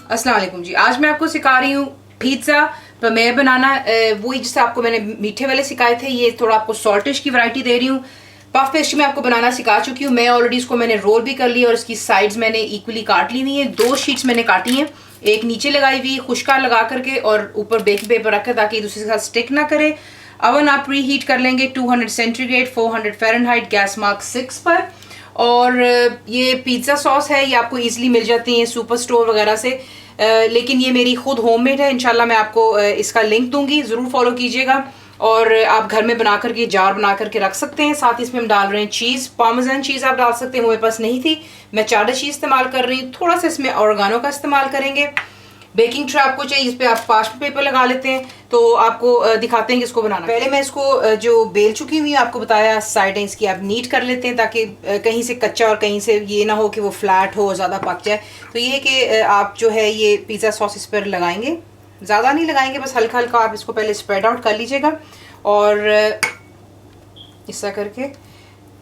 अस्सलाम वालेकुम जी। आज मैं आपको सिखा रही हूँ पिज्ज़ा पमेय बनाना। वही जिससे आपको मैंने मीठे वाले सिखाए थे, ये थोड़ा आपको सॉल्टिश की वैरायटी दे रही हूँ। पफ पेस्ट्री मैं आपको बनाना सिखा चुकी हूँ। मैं ऑलरेडी इसको मैंने रोल भी कर लिया और इसकी साइड्स मैंने इक्वली काट ली हुई है। 2 शीट्स मैंने काटी हैं, एक नीचे लगाई हुई खुशका लगा करके और ऊपर बेकिंग पेपर रखा ताकि दूसरे के साथ स्टिक ना करे। अवन आप प्री हीट कर लेंगे 200 सेंटीग्रेड 400 फ़ारेनहाइट, गैस मार्क 6 पर। और ये पिज़्ज़ा सॉस है, ये आपको इजीली मिल जाती है सुपर स्टोर वगैरह से। लेकिन ये मेरी खुद होममेड है। इंशाल्लाह मैं आपको इसका लिंक दूंगी, ज़रूर फॉलो कीजिएगा। और आप घर में बना करके जार बना करके रख सकते हैं। साथ ही इसमें हम डाल रहे हैं चीज़, पार्मेज़न चीज़ आप डाल सकते हैं, वो मेरे पास नहीं थी, मैं चाडा चीज़ इस्तेमाल कर रही हूँ। थोड़ा सा इसमें ऑर्गानो का इस्तेमाल करेंगे। बेकिंग ट्रे आपको चाहिए, इस पर आप पार्चमेंट पेपर लगा लेते हैं। तो आपको दिखाते हैं कि इसको बनाना। पहले मैं इसको जो बेल चुकी हुई आपको बताया, साइडें इसकी आप नीट कर लेते हैं ताकि कहीं से कच्चा और कहीं से ये ना हो कि वो फ्लैट हो और ज़्यादा पक जाए। तो ये है कि आप जो है ये पिज़्ज़ा सॉस इस पर लगाएंगे, ज़्यादा नहीं लगाएंगे, बस हल्का हल्का आप इसको पहले स्प्रेड आउट कर लीजिएगा। और इस तरह करके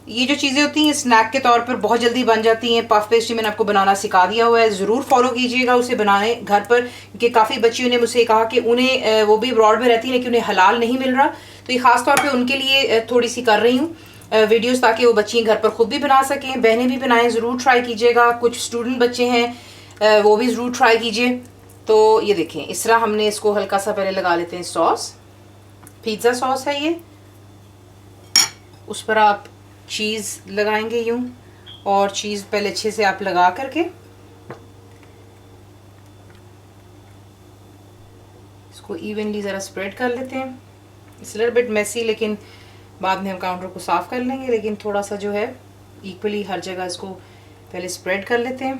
ये जो चीज़ें होती हैं स्नैक के तौर पर बहुत जल्दी बन जाती हैं। पफ पेस्ट्री मैंने आपको बनाना सिखा दिया हुआ है, ज़रूर फॉलो कीजिएगा उसे बनाए घर पर, क्योंकि काफ़ी बच्चियों ने मुझसे कहा कि उन्हें वो भी अब्रॉड में रहती है लेकिन उन्हें हलाल नहीं मिल रहा। तो ये ख़ास तौर पे उनके लिए थोड़ी सी कर रही हूँ वीडियोस, ताकि वो बच्चियाँ घर पर खुद भी बना सकें, बहनें भी बनाएं। ज़रूर ट्राई कीजिएगा। कुछ स्टूडेंट बच्चे हैं वो भी ज़रूर ट्राई कीजिए। तो ये देखें, इस तरह हमने इसको हल्का सा पहले लगा लेते हैं सॉस, पिज़्ज़ा सॉस है ये। उस पर आप चीज़ लगाएंगे यूं, और चीज़ पहले अच्छे से आप लगा करके इसको इवनली ज़रा स्प्रेड कर लेते हैं। इट्स लिटिल बिट मेसी, लेकिन बाद में हम काउंटर को साफ़ कर लेंगे। लेकिन थोड़ा सा जो है इक्वली हर जगह इसको पहले स्प्रेड कर लेते हैं,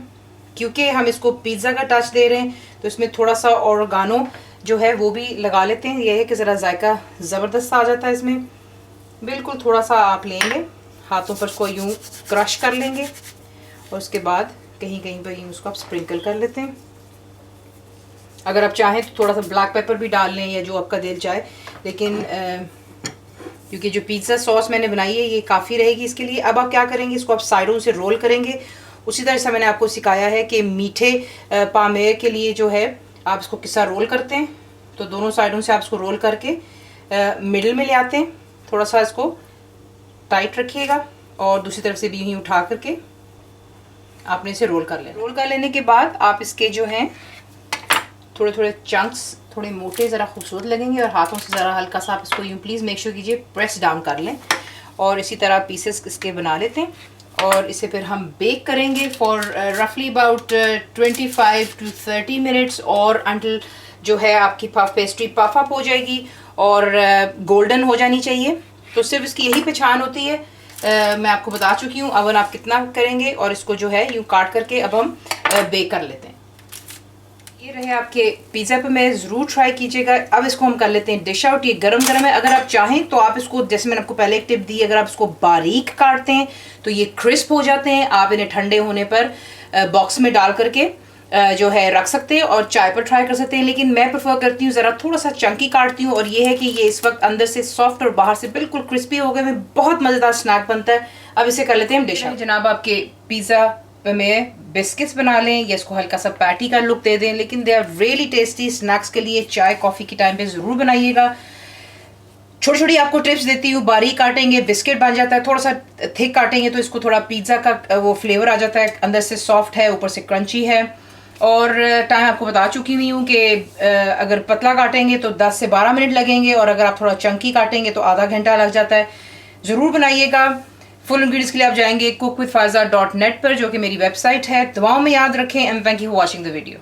क्योंकि हम इसको पिज़्ज़ा का टच दे रहे हैं। तो इसमें थोड़ा सा ऑर्गानो जो है वो भी लगा लेते हैं। यह है कि ज़रा जायका ज़बरदस्त आ जाता है इसमें। बिल्कुल थोड़ा सा आप लेंगे, हाथों पर इसको यूँ क्रश कर लेंगे और उसके बाद कहीं कहीं पर यूँ उसको आप स्प्रिंकल कर लेते हैं। अगर आप चाहें तो थोड़ा सा ब्लैक पेपर भी डाल लें या जो आपका दिल चाहे, लेकिन क्योंकि जो पिज़्ज़ा सॉस मैंने बनाई है ये काफ़ी रहेगी इसके लिए। अब आप क्या करेंगे, इसको आप साइडों से रोल करेंगे। उसी तरह से मैंने आपको सिखाया है कि मीठे पामेय के लिए जो है आप इसको किस्सा रोल करते हैं। तो दोनों साइडों से आप इसको रोल करके मिडिल में ले आते हैं। थोड़ा सा इसको टाइट रखिएगा और दूसरी तरफ से भी यूँ उठा करके आपने इसे रोल कर लेना। रोल कर लेने के बाद आप इसके जो हैं थोड़े थोड़े चंक्स, थोड़े मोटे ज़रा खूबसूरत लगेंगे, और हाथों से ज़रा हल्का सा आप इसको यूँ प्लीज़ मेक श्योर कीजिए प्रेस डाउन कर लें। और इसी तरह पीसेस इसके बना लेते हैं और इसे फिर हम बेक करेंगे फॉर रफली अबाउट 25 to 30 मिनट्स, और अंटिल जो है आपकी पफ पेस्ट्री पफ अप हो जाएगी और गोल्डन हो जानी चाहिए। तो सिर्फ इसकी यही पहचान होती है। मैं आपको बता चुकी हूँ अवन आप कितना करेंगे, और इसको जो है यूँ काट करके अब हम बेक कर लेते हैं। ये रहे आपके पिज़्ज़ा पे, मैं ज़रूर ट्राई कीजिएगा। अब इसको हम कर लेते हैं डिश आउट। ये गरम गरम है। अगर आप चाहें तो आप इसको, जैसे मैंने आपको पहले एक टिप दी, अगर आप इसको बारीक काटते हैं तो ये क्रिस्प हो जाते हैं। आप इन्हें ठंडे होने पर बॉक्स में डाल करके जो है रख सकते हैं और चाय पर ट्राई कर सकते हैं। लेकिन मैं प्रेफर करती हूँ ज़रा थोड़ा सा चंकी काटती हूँ, और ये है कि ये इस वक्त अंदर से सॉफ्ट और बाहर से बिल्कुल क्रिस्पी हो गए में बहुत मज़ेदार स्नैक बनता है। अब इसे कर लेते हैं हम डिश आउट। जनाब आपके पिज़्ज़ा में बिस्किट्स बना लें या इसको हल्का सा पैटी का लुक दे दें, लेकिन they are really tasty snacks के लिए। चाय कॉफ़ी के टाइम पे ज़रूर बनाइएगा। छोटी छोटी आपको टिप्स देती हूँ। बारीक काटेंगे बिस्किट बन जाता है, थोड़ा सा थिक काटेंगे तो इसको थोड़ा पिज़्ज़ा का वो फ्लेवर आ जाता है, अंदर से सॉफ्ट है ऊपर से क्रंची है। और टाइम आपको बता चुकी हुई हूँ कि अगर पतला काटेंगे तो 10 से 12 मिनट लगेंगे, और अगर आप थोड़ा चंकी काटेंगे तो आधा घंटा लग जाता है। ज़रूर बनाइएगा। फुल इंग्रीडिएंट्स के लिए आप जाएंगे cookwithfaiza.net पर, जो कि मेरी वेबसाइट है। दुआओं में याद रखें and thank you for watching the video.